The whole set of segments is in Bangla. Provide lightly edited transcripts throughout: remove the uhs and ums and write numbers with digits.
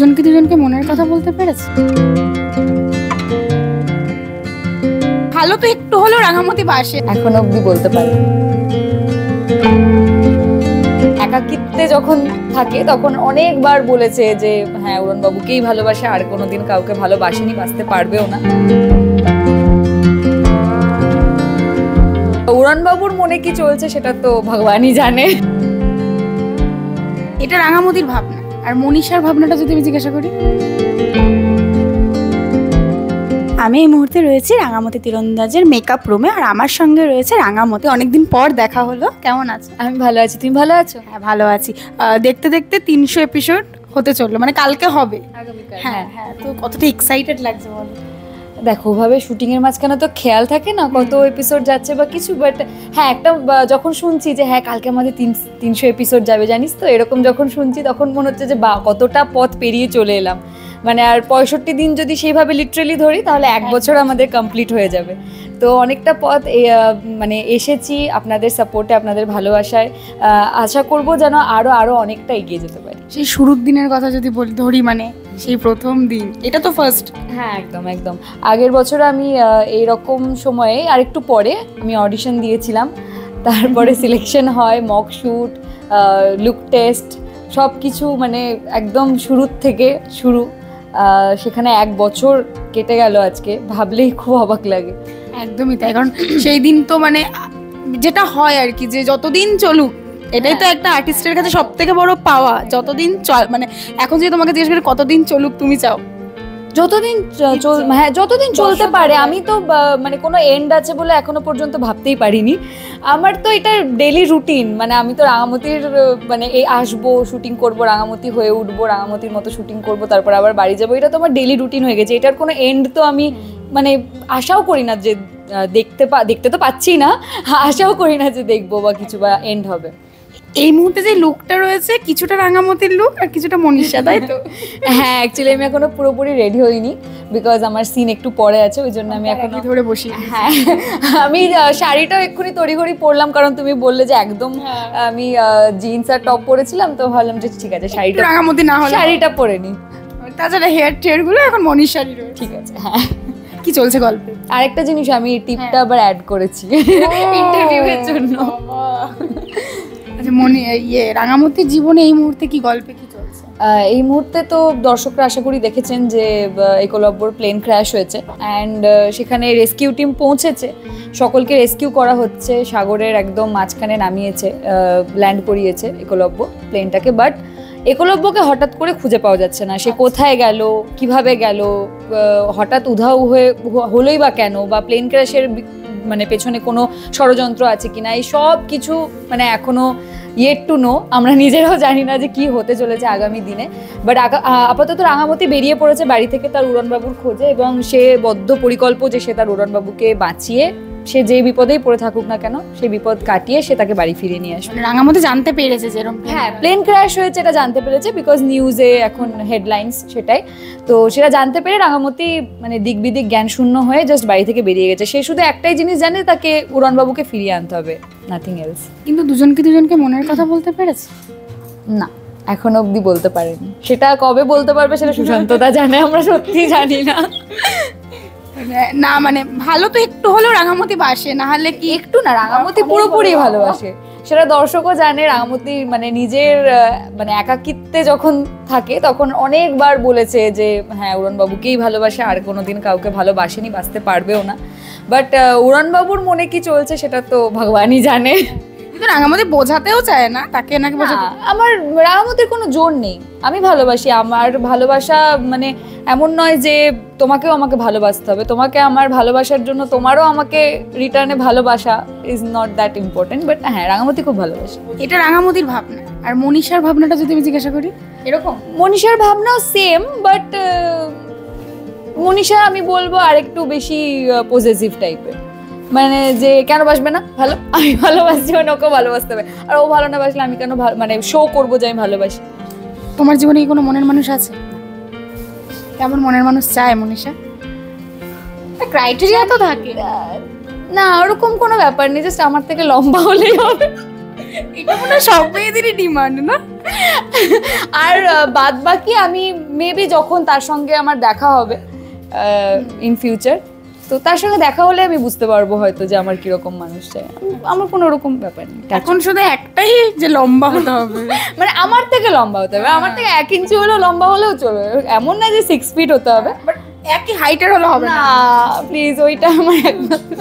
দুজনকে দুজনকে মনের কথা বলতে পেরেছে। ভালো তো একটু হলেও রাঙামতি বাসে, এখন অব্দি বলতে পারি। একাকিত্বে যখন থাকে তখন অনেকবার বলেছে যে হ্যাঁ উড়নবাবুকেই ভালোবাসে, আর কোনোদিন কাউকে ভালোবাসেনি, বাঁচতে পারবেও না। উড়নবাবুর মনে কি চলছে সেটা তো ভগবানই জানে। এটা রাঙামতির ভাবনা। আর মনীষার ভাবনাটা যদি আমি জিজ্ঞাসা করি, আমি এই মুহূর্তে রয়েছি রাঙামতি তীরন্দাজের মেকআপ রুমে, আর আমার সঙ্গে রয়েছে রাঙামতি। অনেকদিন পর দেখা হলো, কেমন আছো? আমি ভালো আছি, তুমি ভালো আছো? হ্যাঁ ভালো আছি। দেখতে দেখতে 300 এপিসোড হতে চললো, মানে কালকে হবে। হ্যাঁ হ্যাঁ, তো কতটা এক্সাইটেড লাগছে বলো? দেখো ওভাবে শুটিং এর মাঝখানে তো খেয়াল থাকে না কত এপিসোড যাচ্ছে বা কিছু, বাট হ্যাঁ একটা যখন শুনছি যে হ্যাঁ কালকে আমাদের 300 এপিসোড যাবে, জানিস তো এরকম যখন শুনছি তখন মনে হচ্ছে যে বা কতটা পথ পেরিয়ে চলে এলাম। মানে আর 65 দিন যদি সেইভাবে লিটারালি ধরি তাহলে 1 বছর আমাদের কমপ্লিট হয়ে যাবে। তো অনেকটা পথ মানে এসেছি আপনাদের সাপোর্টে, আপনাদের ভালোবাসায়। আশা করব যেন আরো অনেকটা এগিয়ে যেতে পারি। সেই শুরুর দিনের কথা যদি ধরি, মানে সেই প্রথম দিন, এটা তো ফার্স্ট। হ্যাঁ একদম একদম। আগের বছর আমি এইরকম সময়ে আরেকটু পরে আমি অডিশন দিয়েছিলাম, তারপরে সিলেকশন হয়, মক শ্যুট, লুক টেস্ট, সব কিছু মানে একদম শুরুর থেকে শুরু। সেখানে 1 বছর কেটে গেল আজকে, ভাবলেই খুব অবাক লাগে। একদমই তাই, কারণ সেই দিন তো মানে যেটা হয় আর কি, যে যতদিন চলুক, এটাই তো একটা আর্টিস্টের কাছে সব থেকে বড় পাওয়া। যতদিন মানে এখন যদি তোমাকে জিজ্ঞেস করি কতদিন চলুক তুমি চাও? যতদিন হ্যাঁ যতদিন চলতে পারে। আমি তো মানে কোনো এন্ড আছে বলে এখনো পর্যন্ত ভাবতেই পারিনি। আমার তো এটা ডেইলি রুটিন, মানে আমি তো রাঙামতির মানে এই আসবো, শুটিং করব, রাঙামতি হয়ে উঠবো, রাঙামতির মতো শুটিং করব, তারপর আবার বাড়ি যাবো, এটা তো আমার ডেইলি রুটিন হয়ে গেছে। এটার কোনো এন্ড তো আমি মানে আশাও করি না যে দেখতে তো পাচ্ছি না, আশাও করি না যে দেখবো বা কিছু বা এন্ড হবে। এই মুহূর্তে যে লুকটা রয়েছে কিছুটা রাঙামতির লুক আর কিছুটা মনীষা, তাই তো? হ্যাঁ অ্যাকচুয়ালি আমি এখনো পুরোপুরি রেডি হইনি, বিকজ আমার সিন একটু পরে আছে, ওই জন্য আমি এখনো ধরে বসি। হ্যাঁ আমি শাড়িটাও এক্ষুনি তড়িঘড়ি পরলাম, কারণ তুমি বললে যে একদম আমি জিন্স আর টপ পরেছিলাম, তো ভাবলাম যে ঠিক আছে শাড়িটা রাঙামতি না হলে শাড়িটা পরে নি। তাছাড়া হেয়ার টেয়ার গুলো এখন মনীষারই রয়েছে। ঠিক আছে। হ্যাঁ কি চলছে গল্পে? আরেকটা জিনিস আমি টিপটা আবার অ্যাড করেছি ইন্টারভিউয়ের জন্য। আচ্ছা রাঙামতির জীবনে এই মুহূর্তে কি গল্পে কি চলছে? এই মুহূর্তে তো দর্শকরা আশা করি দেখেছেন যে একলব্যর প্লেন ক্র্যাশ হয়েছে, অ্যান্ড সেখানে রেস্কিউ টিম পৌঁছেছে, সকলকে রেস্কিউ করা হচ্ছে, সাগরের একদম মাঝখানে নামিয়েছে, ল্যান্ড করিয়েছে একলব্য প্লেনটাকে। বাট একলব্যকে হঠাৎ করে খুঁজে পাওয়া যাচ্ছে না, সে কোথায় গেল, কিভাবে গেল, হঠাৎ উধাও হলোই বা কেন, বা প্লেন ক্র্যাশের মানে পেছনে কোনো ষড়যন্ত্র আছে কিনা, এই সব কিছু মানে এখনো ইয়েট টু নো। আমরা নিজেরাও জানি না যে কি হতে চলেছে আগামী দিনে। বাট আপাতত রাঙামতি বেরিয়ে পড়েছে বাড়ি থেকে তার উড়নবাবুর খোঁজে, এবং সে বদ্ধপরিকল্প যে সে তার উড়নবাবুকে বাঁচিয়ে, সে যে বিপদেই পড়ে থাকুক না কেন, সেই বিপদ কাটিয়ে সে তাকে বাড়ি ফিরিয়ে নিয়ে আসবে। রাঙামতি জানতে পেরেছে যেরকম হ্যাঁ প্লেন ক্র্যাশ হয়েছে এটা জানতে পেরেছে, বিকজ নিউজে এখন হেডলাইন্স সেটাই। তো সেটা জানতে পেরে রাঙামতি মানে দিক বিদিক জ্ঞান শূন্য হয়ে জাস্ট বাড়ি থেকে বেরিয়ে গেছে। সে শুধু একটাই জিনিস জানে, তাকে উড়নবাবুকে ফিরিয়ে আনতে হবে, নাথিং এলস। কিন্তু দুজনকে মনের কথা বলতে পেরেছে না, এখন অব্দি বলতে পারেনি। সেটা কবে বলতে পারবে সেটা সুশান্তদা জানে, আমরা সত্যি জানি না। না মানে ভালো তো একটু হলেও রাঙামতি বাসে, না হলে কি? একটু না, রাঙামতি পুরোপুরি ভালোবাসে, সেটা দর্শকও জানে। রাঙামতি মানে নিজের মানে একাকিত্বে যখন থাকে তখন অনেকবার বলেছে যে হ্যাঁ উড়নবাবুকেই ভালোবাসে, আর কোনোদিন কাউকে ভালোবাসেনি, বাঁচতে পারবেও না। বাট উড়নবাবুর মনে কি চলছে সেটা তো ভগবানই জানে। রাঙামতি বোঝাতেও চায় না তাকে, নাকি বোঝাতে? আমার রাঙামতির কোনো জোর নেই, আমি ভালোবাসি। আমার ভালোবাসা মানে এমন নয় যে তোমাকেও আমাকে ভালোবাসতে হবে, তোমাকে আমার ভালোবাসার জন্য তোমারও আমাকে রিটার্নে ভালোবাসা is not that important. But হ্যাঁ রাঙামতি খুব ভালোবাসি। এটা রাঙামতির ভাবনা। আর মনীষার ভাবনাটা যদি আমি জিজ্ঞাসা করি, এরকম? মনীষার ভাবনাও সেম, বাট মনীষা আমি বলবো আরেকটু বেশি পজেসিভ টাইপের, মানে যে কেন বাসবে না, ভালো আমি ভালোবাসি, মানে ওকেও ভালোবাসতে হবে, আর ও ভালো না বাসলে আমি কেন মানে শো করবো যে আমি ভালোবাসি। তোমার জীবনে কি কোনো মনের মানুষ আছে? কেমন মনের মানুষ চায় মনীষা? ক্রাইটেরিয়া তো থাকে না, ওরকম কোনো ব্যাপার নেই, জাস্ট আমার থেকে লম্বা হলেই হবে। এটা মনে হয় সব মেয়েদেরই ডিমান্ড, না? আর বাদ বাকি আমি মেবি যখন তার সঙ্গে আমার দেখা হবে ইন ফিউচার, তো তার সঙ্গে দেখা হলে আমি বুঝতে পারবো হয়তো যে আমার কিরকম মানুষ চাই। আমার কোনো রকম ব্যাপার নেই এখন শুধু একটাই যে লম্বা হতে হবে, মানে আমার থেকে লম্বা হতে হবে, আমার থেকে 1 ইঞ্চি হলেও লম্বা হলেও চলবে, এমন না যে 6 ফিট হতে হবে, বাট একই হাইটের হলে হবে না প্লিজ, ওইটা আমার একমাত্র।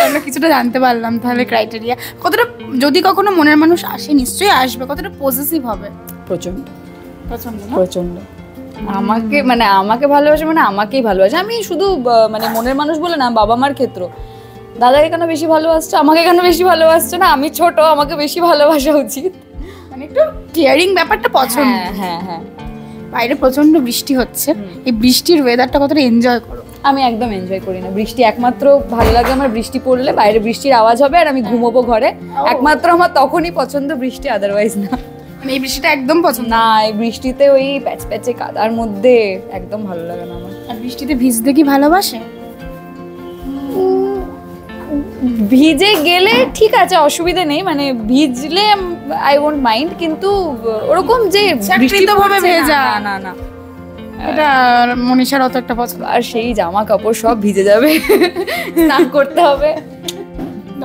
আমরা কিছুটা জানতে পারলাম তাহলে ক্রাইটেরিয়া কতটা, যদি কখনো মনের মানুষ আসে নিশ্চয়ই আসবে, কতটা পজিটিভ হবে? প্রচন্ড প্রচন্ড প্রচন্ড। আমাকে মানে আমাকে ভালোবাসে মানে আমাকেই ভালোবাসে। আমি শুধু মানে মনের মানুষ বলে না, বাবা মার ক্ষেত্র, দাদাকে কেন বেশি ভালোবাসছো, আমাকে কেন বেশি ভালোবাসছো না, আমি ছোট আমাকে বেশি ভালোবাসা উচিত, মানে একটু কেয়ারিং ব্যাপারটা পছন্দ। হ্যাঁ হ্যাঁ হ্যাঁ। বাইরে প্রচন্ড বৃষ্টি হচ্ছে, এই বৃষ্টির ওয়েদারটা কতটা এনজয় করো? আমি একদম এনজয় করি না বৃষ্টি, একমাত্র ভালো লাগে আমার বৃষ্টি পড়লে, বাইরে বৃষ্টির আওয়াজ হবে আর আমি ঘুমোবো ঘরে, একমাত্র আমার তখনই পছন্দ বৃষ্টি, আদারওয়াইজ না। মানে এই বৃষ্টিটা একদম পছন্দ না, এই বৃষ্টিতে ওই প্যাচ প্যাচে কাদার মধ্যে একদম ভালো লাগে না আমার। আর বৃষ্টিতে ভিজতে কি ভালোবাসে? ভিজে গেলে ঠিক আছে, অসুবিধা নেই, মানে ভিজলে আই ওয়ন্ট মাইন্ড, কিন্তু ওরকম যে বৃষ্টিভাবে ভেজা না না, এটা মনীষার অত একটা পছন্দ। আর সেই জামা কাপড় সব ভিজে যাবে, স্নান করতে হবে,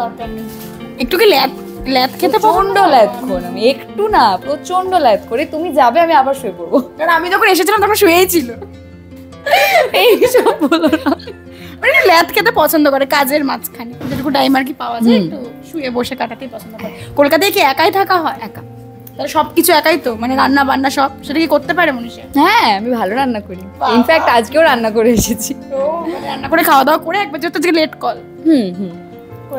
দরকার নেই। একটু কি ল্যাদ খেতে প্রচন্ড ল্যাদ করি আমি, একটু না প্রচন্ড ল্যাদ করি। তুমি যাবে আমি আবার শুয়ে পড়বো, কারণ আমি যখন এসেছিলাম তখন শুয়েই ছিল। এইসব বলো না। মানে ল্যাদ খেতে পছন্দ করে কাজের মাঝখানে, যেটুকু টাইম আর কি পাওয়া যায় একটু শুয়ে বসে কাটাতেই পছন্দ করে। কলকাতায় কি একাই থাকা হয়? একা। তাহলে সবকিছু একাই তো, মানে রান্না বান্না সব সেটা কি করতে পারে মনীষা? হ্যাঁ, আমি ভালো রান্না করি, ইনফ্যাক্ট আজকেও রান্না করে এসেছি। রান্না করে খাওয়া দাওয়া করে একবার যেহেতু লেট কল, হুম,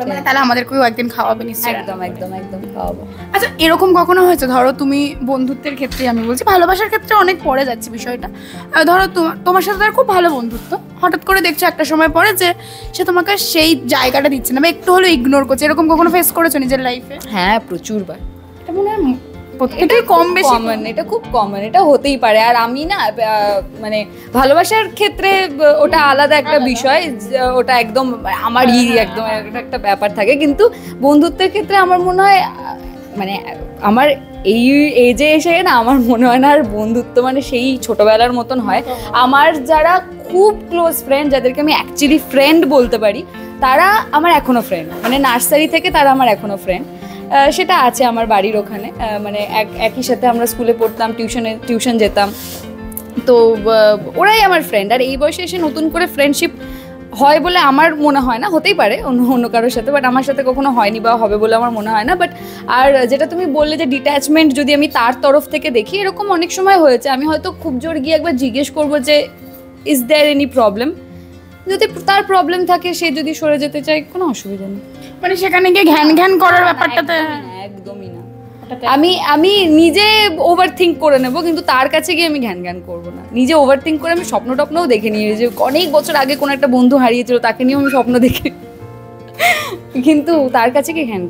মানে তাহলে আমাদেরকেও একদিন খাওয়াবে নিশ্চয়ই। একদম একদম একদম খাওয়াবো। আচ্ছা, এরকম কখনো হয়েছে, ধরো তুমি বন্ধুত্বের ক্ষেত্রে আমি বলছি, ভালোবাসার ক্ষেত্রে অনেক পরে যাচ্ছে বিষয়টা, ধরো তোমার সাথে তার খুব ভালো বন্ধুত্ব, হঠাৎ করে দেখছো একটা সময় পরে যে সে তোমাকে সেই জায়গাটা দিচ্ছে না বা একটু হলেও ইগনোর করছে, এরকম কখনো ফেস করেছো নিজের লাইফে? হ্যাঁ, প্রচুর বার। এটা মনে হয় প্রত্যেকেই কম বেশি কমন, এটা খুব কমন, এটা হতেই পারে। আর আমি না মানে ভালোবাসার ক্ষেত্রে ওটা আলাদা একটা বিষয়, ওটা একদম আমারই একদম একটা ব্যাপার থাকে, কিন্তু বন্ধুত্বের ক্ষেত্রে আমার মনে হয় মানে আমার এই এজে এসে না আমার মনে হয় না আর বন্ধুত্ব মানে সেই ছোটবেলার মতন হয়। আমার যারা খুব ক্লোজ ফ্রেন্ড, যাদেরকে আমি অ্যাকচুয়ালি ফ্রেন্ড বলতে পারি, তারা আমার এখনো ফ্রেন্ড, মানে নার্সারি থেকে তারা আমার এখনো ফ্রেন্ড। সেটা আছে আমার বাড়ির ওখানে, মানে একই সাথে আমরা স্কুলে পড়তাম, টিউশন যেতাম, তো ওরাই আমার ফ্রেন্ড। আর এই বয়সে এসে নতুন করে ফ্রেন্ডশিপ হয় বলে আমার মনে হয় না, হতেই পারে অন্য কারোর সাথে, বাট আমার সাথে কখনো হয়নি বা হবে বলে আমার মনে হয় না। বাট আর যেটা তুমি বললে যে ডিট্যাচমেন্ট, যদি আমি তার তরফ থেকে দেখি, এরকম অনেক সময় হয়েছে। আমি হয়তো খুব জোর গিয়ে একবার জিজ্ঞেস করবো যে ইজ দেয়ার এনি প্রবলেম, যদি তার প্রবলেম থাকে, সে যদি সরে যেতে চায়, কোনো অসুবিধা নেই। মানে সেখানে গিয়ে ঘ্যান ঘ্যান করার ব্যাপারটাতে একদমই না। আমি নিজে ওভার থিঙ্ক করে নেব, কিন্তু তার কাছে গিয়ে আমি ঘ্যান ঘ্যান করবো না। নিজে ওভার থিঙ্ক করে আমি স্বপ্ন টপ্নও দেখে নিয়ে, যে অনেক বছর আগে কোনো একটা বন্ধু হারিয়েছিল, তাকে নিয়েও আমি স্বপ্ন দেখে, কিন্তু তার কাছে গিয়ে ঘ্যান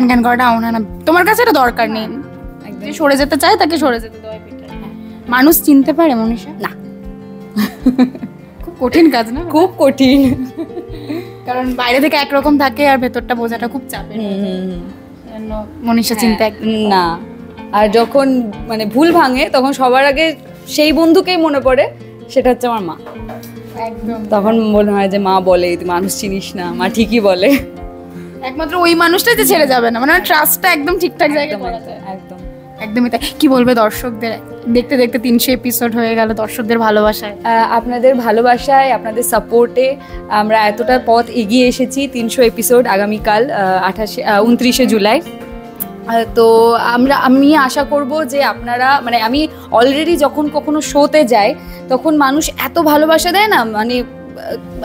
ঘ্যান করাটা আমার না, তোমার কাছে এটা দরকার নেই। যে সরে যেতে চায় তাকে সরে যেতে দেওয়া। মানুষ চিনতে পারে মনীষা? না, খুব কঠিন কাজ না? খুব কঠিন, কারণ বাইরে থেকে একরকম থাকে আর ভেতরটা বোঝাটা খুব চাপের। মনীষা চিন্তা না। আর যখন মানে ভুল ভাঙে, তখন সবার আগে সেই বন্ধুকেই মনে পড়ে, সেটা হচ্ছে আমার মা। একদম, তখন মনে হয় যে মা বলে তুই মানুষ চিনিস না, মা ঠিকই বলে। একমাত্র ওই মানুষটাই যে ছেড়ে যাবে না, মানে ট্রাস্টটা একদম ঠিকঠাক জায়গায় পড়া যায়। একদম একদমই তাই। কি বলবে দর্শকদের? দেখতে দেখতে 300 এপিসোড হয়ে গেল, দর্শকদের ভালোবাসায়, আপনাদের ভালোবাসায়, আপনাদের সাপোর্টে আমরা এতটা পথ এগিয়ে এসেছি। 300 এপিসোড আগামীকাল 29শে জুলাই। তো আমি আশা করব যে আপনারা, মানে আমি অলরেডি যখন কখনো শোতে যাই, তখন মানুষ এত ভালোবাসা দেয় না, মানে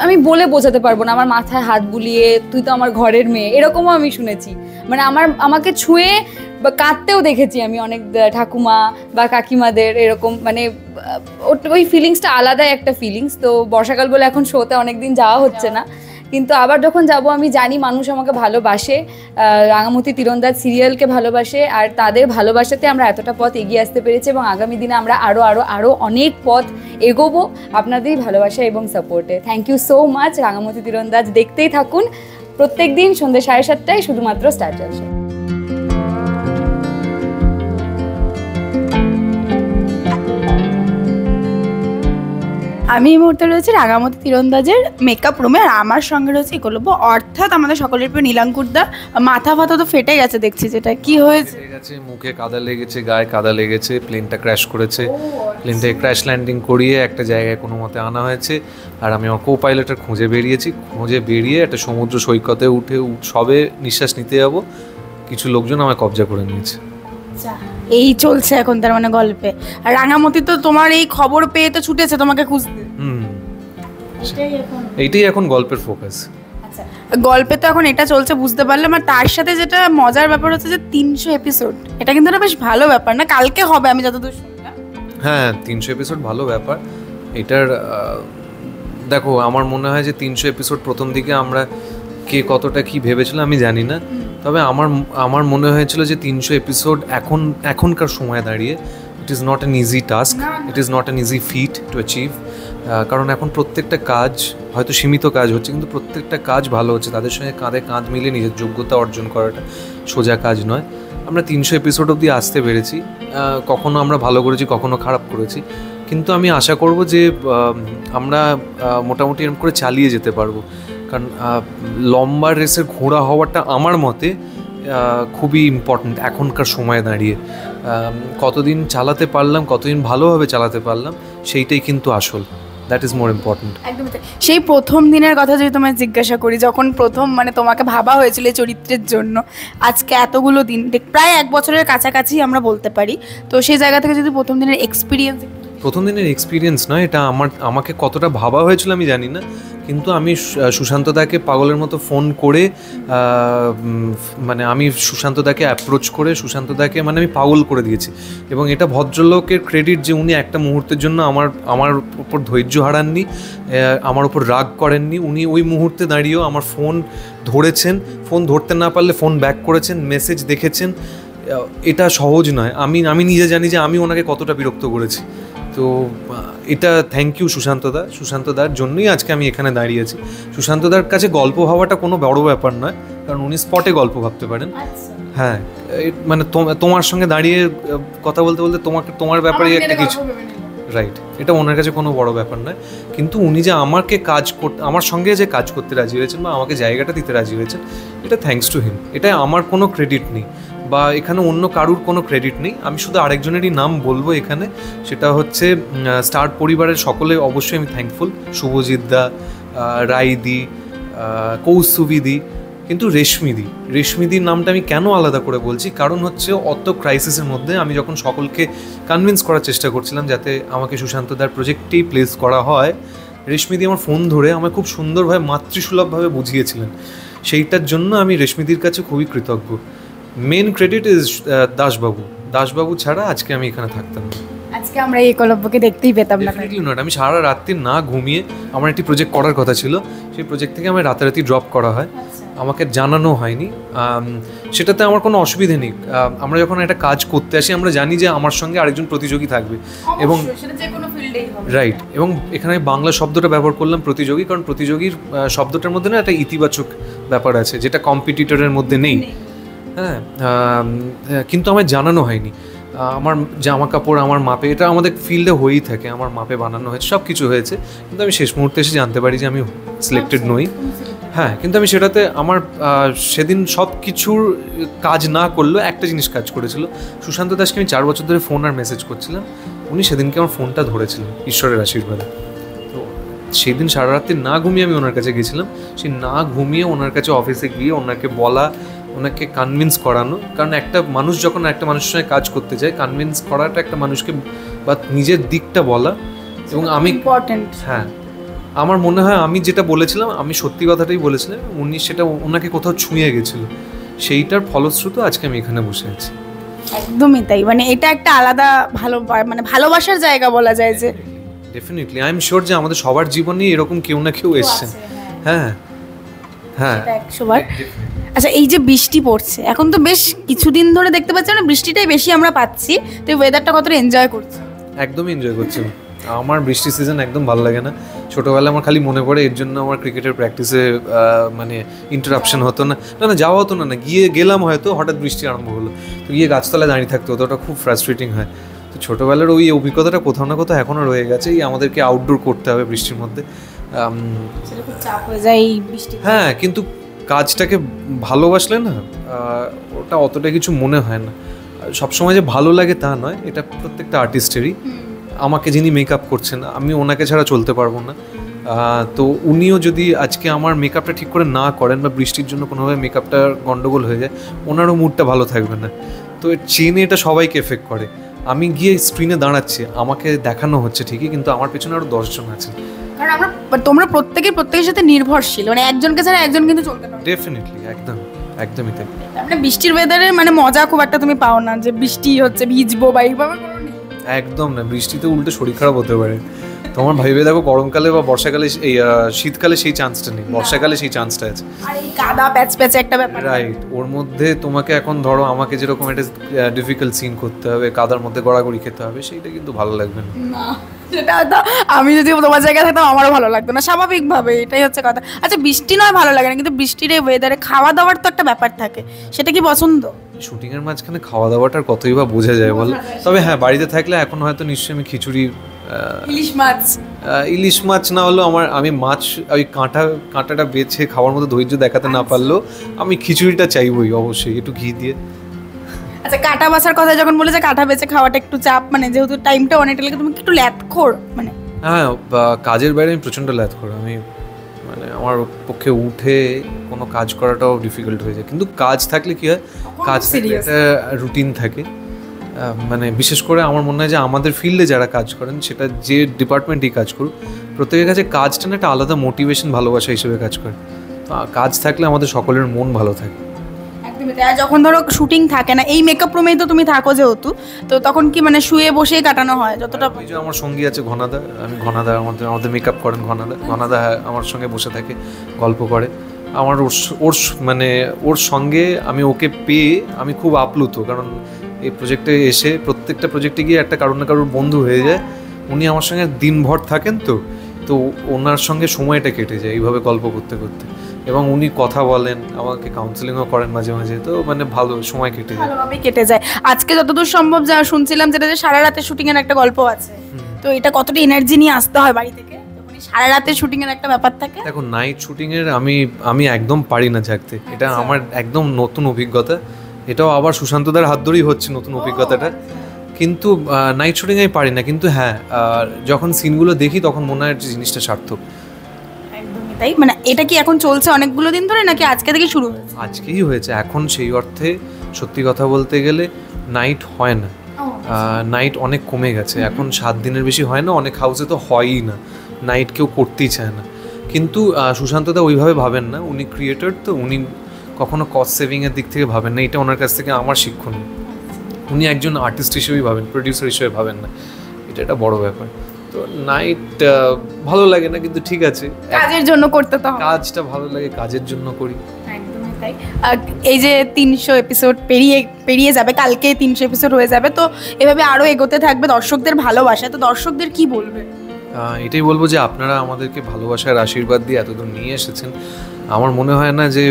আমি বলে বোঝাতে পারবো না। আমার মাথায় হাত বুলিয়ে তুই তো আমার ঘরের মেয়ে, এরকমও আমি শুনেছি। মানে আমাকে ছুঁয়ে বা কাঁদতেও দেখেছি আমি অনেক ঠাকুমা বা কাকিমাদের, এরকম মানে ওই ফিলিংসটা আলাদাই একটা ফিলিংস। তো বর্ষাকাল বলে এখন শোতে অনেকদিন যাওয়া হচ্ছে না, কিন্তু আবার যখন যাব আমি জানি মানুষ আমাকে ভালোবাসে, রাঙামতি তীরন্দাজ সিরিয়ালকে ভালোবাসে, আর তাদের ভালোবাসাতে আমরা এতটা পথ এগিয়ে আসতে পেরেছি, এবং আগামী দিনে আমরা আরও অনেক পথ এগোবো আপনাদেরই ভালোবাসা এবং সাপোর্টে। Thank you so much. Rangamati Tirandaj দেখতেই থাকুন প্রত্যেক দিন সন্ধ্যে 7:30টায়, শুধুমাত্র স্টার জলসায়। আমি এই মুহূর্তে রয়েছে রাঙামতি তীরন্দাজের মেকআপ রুমে, আর আমার সঙ্গে রয়েছে একলব্য, অর্থাৎ আমাদের সকলের প্রিয় নীলাঙ্কুরদা। মাথা ফাথা তো ফেটে গেছে দেখছি, যেটা কি হয়েছে? ফেটে গেছে, মুখে কাদা লেগেছে, গায়ে কাদা লেগেছে, প্লেনটা ক্র্যাশ করেছে। প্লেনটাকে ক্র্যাশ ল্যান্ডিং করিয়ে একটা জায়গায় কোনো মতে আনা হয়েছে, আর আমি আমার কো পাইলটের খুঁজে বেরিয়ে একটা সমুদ্র সৈকতে উঠে সবে নিঃশ্বাস নিতে যাবো, কিছু লোকজন আমায় কবজা করে নিয়েছে। এই চলছে এখন তার মানে গল্পে। আর রাঙামতি তো তোমার এই খবর পেয়ে তো ছুটেছে তোমাকে খুঁজতে। এইটাই এখন গল্পের ফোকাস। গল্পে তো এখন এটা চলছে বুঝতে পারলাম, আর তার সাথে যেটা মজার ব্যাপার হচ্ছে যে 300 এপিসোড, এটা কিন্তু একটা বেশ ভালো ব্যাপার না? কালকে হবে আমি যতদূর শুনলাম। হ্যাঁ, 300 এপিসোড ভালো ব্যাপার। এটার দেখো, আমার মনে হয় যে 300 এপিসোড প্রথম দিকে আমরা কে কতটা কি ভেবেছিলাম আমি জানি না, তবে আমার মনে হয়েছিল যে 300 এপিসোড এখনকার সময় দাঁড়িয়ে it is not an easy task, it is not an easy feat to achieve. কারণ এখন প্রত্যেকটা কাজ হয়তো সীমিত কাজ হচ্ছে, কিন্তু প্রত্যেকটা কাজ ভালো হচ্ছে। তাদের সঙ্গে কাঁধে কাঁধ মিলিয়ে নিজের যোগ্যতা অর্জন করাটা সোজা কাজ নয়। আমরা 300 এপিসোড অবধি আসতে পেরেছি, কখনো আমরা ভালো করেছি, কখনো খারাপ করেছি, কিন্তু আমি আশা করব যে আমরা মোটামুটি এরকম করে চালিয়ে যেতে পারবো। কারণ লম্বা রেসের ঘোড়া হওয়াটা আমার মতে খুবই ইম্পর্ট্যান্ট এখনকার সময়ে দাঁড়িয়ে। কতদিন চালাতে পারলাম, কতদিন ভালোভাবে চালাতে পারলাম, সেইটাই কিন্তু আসল। That is more important. একদম তাই। সেই প্রথম দিনের কথা যদি তোমায় জিজ্ঞাসা করি, যখন প্রথম মানে তোমাকে ভাবা হয়েছিল এই চরিত্রের জন্য, আজকে এতগুলো দিন, প্রায় 1 বছরের কাছাকাছি আমরা বলতে পারি, তো সেই জায়গা থেকে যদি প্রথম দিনের এক্সপিরিয়েন্স নয়, এটা আমাকে কতটা ভাবা হয়েছিল আমি জানি না, কিন্তু আমি সুশান্ত দাকে পাগলের মতো ফোন করে মানে আমি সুশান্ত দাকে অ্যাপ্রোচ করে সুশান্ত দাকে মানে আমি পাগল করে দিয়েছি। এবং এটা ভদ্রলোকের ক্রেডিট যে উনি একটা মুহূর্তের জন্য আমার উপর ধৈর্য হারাননি, আমার উপর রাগ করেননি। উনি ওই মুহূর্তে দাঁড়িয়েও আমার ফোন ধরেছেন, ফোন ধরতে না পারলে ফোন ব্যাক করেছেন, মেসেজ দেখেছেন। এটা সহজ নয়। আমি নিজে জানি যে আমি ওনাকে কতটা বিরক্ত করেছি। তো এটা থ্যাংক ইউ সুশান্তদার জন্যই আজকে আমি এখানে দাঁড়িয়েছি। সুশান্তদার কাছে গল্প ভাবাটা কোনো বড় ব্যাপার নয়, কারণ উনি স্পটে গল্প ভাবতে পারেন। হ্যাঁ, মানে তোমার সঙ্গে দাঁড়িয়ে কথা বলতে বলতে তোমার ব্যাপারে একটা কিছু, রাইট, এটা ওনার কাছে কোনো বড় ব্যাপার নয়। কিন্তু উনি যে আমার সঙ্গে যে কাজ করতে রাজি হয়েছেন বা আমাকে জায়গাটা দিতে রাজি হয়েছেন, এটা থ্যাঙ্কস টু হিম। এটা আমার কোনো ক্রেডিট নেই বা এখানে অন্য কারুর কোনো ক্রেডিট নেই। আমি শুধু আরেকজনেরই নাম বলবো এখানে, সেটা হচ্ছে স্টার পরিবারের সকলে অবশ্যই আমি থ্যাঙ্কফুল। শুভজিৎ দা, রাইদি, কৌস্তুভীদি, কিন্তু রেশমিদির নামটা আমি কেন আলাদা করে বলছি, কারণ হচ্ছে অত ক্রাইসিসের মধ্যে আমি যখন সকলকে কনভিন্স করার চেষ্টা করছিলাম যাতে আমাকে সুশান্তদার প্রজেক্টেই প্লেস করা হয়, রেশমিদি আমার ফোন ধরে আমায় খুব সুন্দরভাবে মাতৃসুলভভাবে বুঝিয়েছিলেন। সেইটার জন্য আমি রেশমিদির কাছে খুবই কৃতজ্ঞ। মেন ক্রেডিট ইজ দাসবাবু ছাড়া আজকে আমি এখানে থাকতাম না, আজকে আমরা এই একলব্যকে দেখতেই পেতাম না। আমি সারা রাত্রি না ঘুমিয়ে, আমার একটি প্রজেক্ট করার কথা ছিল, সেই প্রজেক্ট থেকে আমার রাতারাতি ড্রপ করা হয়, আমাকে জানানো হয়নি। সেটাতে আমার কোনো অসুবিধে নেই। আমরা যখন একটা কাজ করতে আসি আমরা জানি যে আমার সঙ্গে আরেকজন প্রতিযোগী থাকবে, এবং রাইট, এবং এখানে বাংলা শব্দটা ব্যবহার করলাম প্রতিযোগী, কারণ প্রতিযোগীর শব্দটার মধ্যে না একটা ইতিবাচক ব্যাপার আছে যেটা কম্পিটিটরের মধ্যে নেই। হ্যাঁ, কিন্তু আমায় জানানো হয়নি। আমার জামা কাপড় আমার মাপে, এটা আমাদের ফিল্ডে হয়েই থাকে, আমার মাপে বানানো হয়েছে, সব কিছু হয়েছে, কিন্তু আমি শেষ মুহূর্তে এসে জানতে পারি যে আমি সিলেক্টেড নই। হ্যাঁ, কিন্তু আমি সেটাতে আমার সেদিন সব কিছুর কাজ না করলেও একটা জিনিস কাজ করেছিল। সুশান্ত দাসকে আমি 4 বছর ধরে ফোন আর মেসেজ করছিলাম, উনি সেদিনকে আমার ফোনটা ধরেছিলেন ঈশ্বরের আশীর্বাদে। তো সেদিন সারা রাত্রি না ঘুমিয়ে আমি ওনার কাছে গেছিলাম। সেই না ঘুমিয়ে ওনার কাছে অফিসে গিয়ে ওনাকে বলা, ওনাকে কনভিন্স করানো, কারণ একটা মানুষ যখন একটা মানুষের সঙ্গে কাজ করতে যায়, কনভিন্স করাটা একটা মানুষকে বা নিজের দিকটা বলা, এবং আমি ইম্পর্টেন্ট। হ্যাঁ, আমার মনে হয় আমি যেটা বলেছিলাম আমি সত্যি কথাটাই বলেছিলাম, উনি সেটা ওনাকে কোথাও ছুঁয়ে গেছিল, সেইটার ফলশ্রুত আজকে আমি এখানে বসে আছি। একদমই তাই, মানে এটা একটা আলাদা মানে ভালোবাসার জায়গা বলা যায় যে। ডেফিনেটলি আই এম শিওর যে আমাদের সবার জীবনেই এরকম কেউ না কেউ এসছেন। হ্যাঁ হ্যাঁ, 100বার। আচ্ছা, এই যে বৃষ্টি পড়ছে এখন, তো বেশ কিছুদিন ধরে দেখতে পাচ্ছি না, বৃষ্টিটাই বেশি আমরা পাচ্ছি, তো ওয়েদারটা কতটা এনজয় করছি? একদমই এনজয় করছি। আমার বৃষ্টি সিজন একদম ভালো লাগে না। ছোটোবেলায় আমার খালি মনে পড়ে এর জন্য আমার ক্রিকেটের প্র্যাকটিসে মানে ইন্টারাপশন হতো না, যাওয়া হতো না, গেলাম হয়তো হঠাৎ বৃষ্টি আরম্ভ হলো, তো গিয়ে গাছতলায় দাঁড়িয়ে থাকতে হতো, ওটা খুব ফ্রাস্ট্রেটিং হয়। তো ছোটোবেলার ওই অভিজ্ঞতাটা কোথাও না কোথাও এখনও রয়ে গেছে। এই আমাদেরকে আউটডোর করতে হবে বৃষ্টির মধ্যে, চাপ হয়ে যায় এই বৃষ্টি। হ্যাঁ, কিন্তু কাজটাকে ভালোবাসলে না ওটা অতটা কিছু মনে হয় না। সবসময় যে ভালো লাগে তা নয়, এটা প্রত্যেকটা আর্টিস্টেরই। আমাকে যিনি মেকআপ করছেন, আমি ওনাকে ছাড়া চলতে পারবো না। তো উনিও যদি আজকে আমার মেকআপটা ঠিক করে না করেন বা বৃষ্টির জন্য কোনোভাবে মেকআপটা গন্ডগোল হয়ে যায়, ওনারও মুডটা ভালো থাকবে না। তো চেনে এটা সবাইকে এফেক্ট করে। আমি গিয়ে স্ক্রিনে দাঁড়াচ্ছি, আমাকে দেখানো হচ্ছে ঠিকই, কিন্তু আমার পেছনে আরও 10 জন আছে। কারণ তোমরা প্রত্যেকের সাথে নির্ভরশীল, মানে একজনকে ছাড়া একজন কিন্তু চলতে পারে। ডেফিনেটলি, একদমই তাই। মানে বৃষ্টির ওয়েদারে মানে মজা খুব একটা তুমি পাও না, যে বৃষ্টি হচ্ছে ভিজবো বা এইভাবে কোনো নেই। একদম না, বৃষ্টিতে উল্টে শরীর খারাপ হতে পারে। তোমার ভেবে দেখো, গরমকালে বা বর্ষাকালে, এই শীতকালে সেই চান্সটা নেই, বর্ষাকালে সেই চান্সটা আছে। আর এই কাদা প্যাচ একটা ব্যাপার, রাইট। ওর মধ্যে তোমাকে এখন ধরো আমাকে যেরকম একটা ডিফিকাল্ট সিন করতে হবে, কাদার মধ্যে গড়াগড়ি খেতে হবে, সেইটা কিন্তু ভালো লাগবে না। সেটা তো আমি যদি তোমার জায়গায় থাকতাম আমারও ভালো লাগতো না, স্বাভাবিকভাবে, এটাই হচ্ছে কথা। আচ্ছা, বৃষ্টি নয় ভালো লাগে না, কিন্তু বৃষ্টির এই ওয়েদারে খাওয়া দাওয়ার তো একটা ব্যাপার থাকে, সেটা কি পছন্দ? শুটিং এর মাঝখানে খাওয়া দাওয়াটার কতই বা বোঝা যায় বল। তবে হ্যাঁ, বাড়িতে থাকলে এখন হয়তো নিশ্চয়ই আমি খিচুড়ি, ইলিশ মাছ না হলেও আমি মাছ ওই কাঁটাটা বেছে খাওয়ার মতো ধৈর্য দেখাতে না পারলেও আমি খিচুড়িটা চাইবই অবশ্যই, একটু ঘি দিয়ে। আচ্ছা, কাঁটা বাছার কথা যখন বলে যে কাঁটা বেছে খাওয়াটা একটু চাপ, মানে যেহেতু টাইমটা অনেকটা লাগে, তুমি একটু ল্যাথখোর মানে? হ্যাঁ, কাজের বাইরে আমি প্রচণ্ড ল্যাথখোর। আমি মানে আমার পক্ষে উঠে কোনো কাজ করাটাও ডিফিকাল্ট হয়ে যায়। কিন্তু কাজ থাকলে কি হয়, কাজ থাকলে একটা রুটিন থাকে। মানে বিশেষ করে আমার মনে হয় যে আমাদের ফিল্ডে যারা কাজ করেন, সেটা যে ডিপার্টমেন্টেই কাজ করুক, প্রত্যেকের কাছে কাজটা না একটা আলাদা মোটিভেশন, ভালোবাসা হিসেবে কাজ করে। কাজ থাকলে আমাদের সকলের মন ভালো থাকে। যখন ধরো শুটিং থাকে না, এই মেকআপ রুমেই তো তুমি থাকো যেহেতু, তো তখন কি মানে শুয়ে বসেই কাটানো হয় যতটা? আমার সঙ্গী আছে ঘনাদা, ঘনাদা আমাদের মেকআপ করেন। ঘনাদা আমার সঙ্গে বসে থাকে, গল্প করে। আমার ওর সঙ্গে আমি ওকে পেয়ে আমি খুব আপ্লুত, কারণ এই প্রজেক্টে এসে প্রত্যেকটা প্রজেক্টে গিয়ে একটা কারোর না কারোর বন্ধু হয়ে যায়। উনি আমার সঙ্গে দিনভর থাকেন, তো ওনার সঙ্গে সময়টা কেটে যায় এইভাবে গল্প করতে করতে, এবং উনি কথা বলেন, আমাকে কাউন্সেলিংও করেন মাঝে মাঝে। তো মানে ভালো সময় কেটে যায়। আজকে যতদূর সম্ভব যা শুনছিলাম, যেটা যে সারা রাতে শুটিং এর একটা গল্প আছে, তো এটা কতটা এনার্জি নিয়ে আসতে হয় বাড়ি থেকে, সারা রাতে শুটিং এর একটা ব্যাপার থাকে। দেখো, নাইট শুটিং এর আমি একদম পারি না জাগতে। এটা আমার একদম নতুন অভিজ্ঞতা। এটাও আবার সুশান্তদার হাত ধরেই হচ্ছে নতুন অভিজ্ঞতাটা। কিন্তু নাইট শুটিং আমি পারি না। কিন্তু হ্যাঁ, যখন সিনগুলো দেখি তখন মনে হয় জিনিসটা সার্থক। একদমই তাই। মানে এটা কি এখন চলছে অনেকগুলো দিন ধরে, নাকি আজকে থেকে শুরু হয়েছে? আজকেই হয়েছে। এখন সেই অর্থে সত্যি কথা বলতে গেলে নাইট হয় না, নাইট অনেক কমে গেছে। এখন 7 দিনের বেশি হয় না, অনেক হাউসে তো হয়ই না, নাইট কেউ করতেই চায় না। কিন্তু সুশান্তদা ওইভাবে ভাবেন না, উনি ক্রিয়েটর, তো উনি কখনো কস্ট সেভিংয়ের দিক থেকে ভাবেন না। এটা ওনার কাছ থেকে আমার শিক্ষণীয়। উনি একজন আর্টিস্ট হিসেবেই ভাবেন, প্রডিউসার হিসেবে ভাবেন না। এটা একটা বড় ব্যাপার। তো নাইট ভালো লাগে না, কিন্তু ঠিক আছে, কাজের জন্য করতে তো, কাজটা ভালো লাগে, কাজের জন্য করি। একদমই তাই। এই যে 300 এপিসোড পেরিয়ে যাবে, কালকে 300 এপিসোড হয়ে যাবে, তো এভাবে আরো এগোতে থাকবে দর্শকদের ভালোবাসা। তো দর্শকদের কি বলবে? এটাই বলবো যে আপনারা আমাদেরকে ভালোবাসার আশীর্বাদ দিয়ে এতদূর নিয়ে এসেছেন। আমার মনে হয় না যে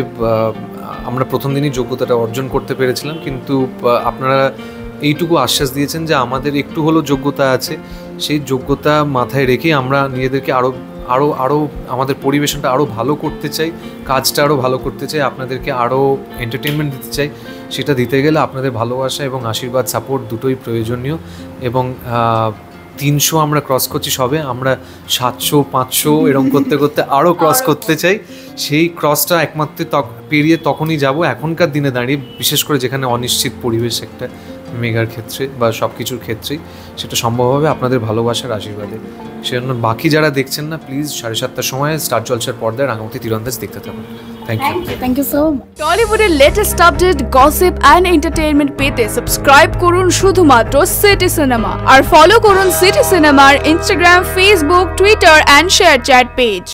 আমরা প্রথম দিনই যোগ্যতাটা অর্জন করতে পেরেছিলাম, কিন্তু আপনারা এইটুকু আশ্বাস দিয়েছেন যে আমাদের একটু হলেও যোগ্যতা আছে। সেই যোগ্যতা মাথায় রেখে আমরা নিজেদেরকে আরও আমাদের পরিবেশনটা আরও ভালো করতে চাই, কাজটা আরও ভালো করতে চাই, আপনাদেরকে আরও এন্টারটেনমেন্ট দিতে চাই। সেটা দিতে গেলে আপনাদের ভালোবাসা এবং আশীর্বাদ, সাপোর্ট দুটোই প্রয়োজনীয়। এবং 300 আমরা ক্রস করছি সবে, আমরা 700 500 এরকম করতে করতে আরও ক্রস করতে চাই। সেই ক্রসটা একমাত্র পেরিয়ে তখনই যাব, এখনকার দিনে দাঁড়িয়ে, বিশেষ করে যেখানে অনিশ্চিত পরিবেশ একটা মেগার ক্ষেত্রে বা সব কিছুর ক্ষেত্রেই, সেটা সম্ভব হবে আপনাদের ভালোবাসার আশীর্বাদে। সেজন্য বাকি যারা দেখছেন না, প্লিজ 7:30টার সময় স্টার জলসার পর্দায় রাঙামাটি তীরন্দাজ দেখতে থাকুন। Thank you so much. টলিউডের latest update, gossip and entertainment পেতে সাবস্ক্রাইব করুন শুধুমাত্র সিটি সিনেমা, আর ফলো করুন সিটি সিনেমার Instagram, Facebook, Twitter and ShareChat page.